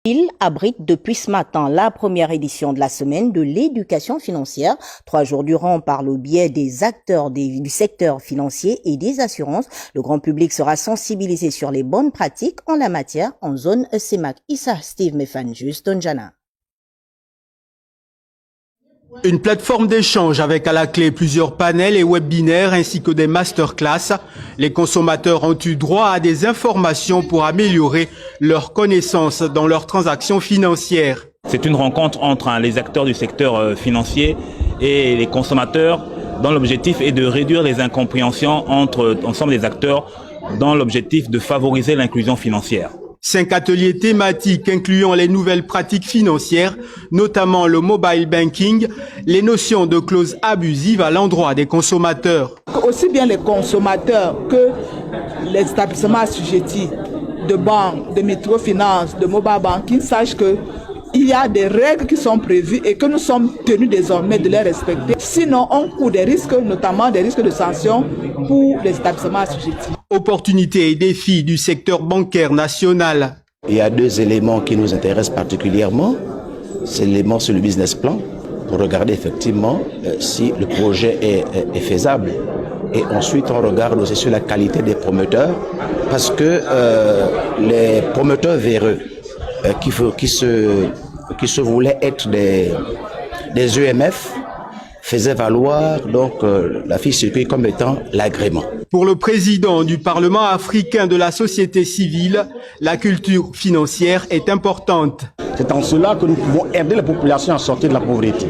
Il abrite depuis ce matin la première édition de la semaine de l'éducation financière. 3 jours durant, par le biais des acteurs du secteur financier et des assurances, le grand public sera sensibilisé sur les bonnes pratiques en la matière en zone CEMAC. Issa Steve Mefanjus, Tonjana. Une plateforme d'échange avec à la clé plusieurs panels et webinaires ainsi que des masterclass. Les consommateurs ont eu droit à des informations pour améliorer leurs connaissances dans leurs transactions financières. C'est une rencontre entre les acteurs du secteur financier et les consommateurs dont l'objectif est de réduire les incompréhensions entre l'ensemble des acteurs dans l'objectif de favoriser l'inclusion financière. 5 ateliers thématiques incluant les nouvelles pratiques financières, notamment le mobile banking, les notions de clauses abusives à l'endroit des consommateurs. Aussi bien les consommateurs que les établissements assujettis de banques, de microfinance, de mobile banking sachent que il y a des règles qui sont prévues et que nous sommes tenus désormais de les respecter. Sinon, on court des risques, notamment des risques de sanctions pour les établissements assujettis. Opportunités et défis du secteur bancaire national. Il y a 2 éléments qui nous intéressent particulièrement. C'est l'élément sur le business plan, pour regarder effectivement si le projet est faisable. Et ensuite, on regarde aussi sur la qualité des promoteurs, parce que les promoteurs véreux qui se voulaient être des EMF faisaient valoir donc la fiche circuit comme étant l'agrément. Pour le président du Parlement africain de la société civile, la culture financière est importante. C'est en cela que nous pouvons aider la population à sortir de la pauvreté.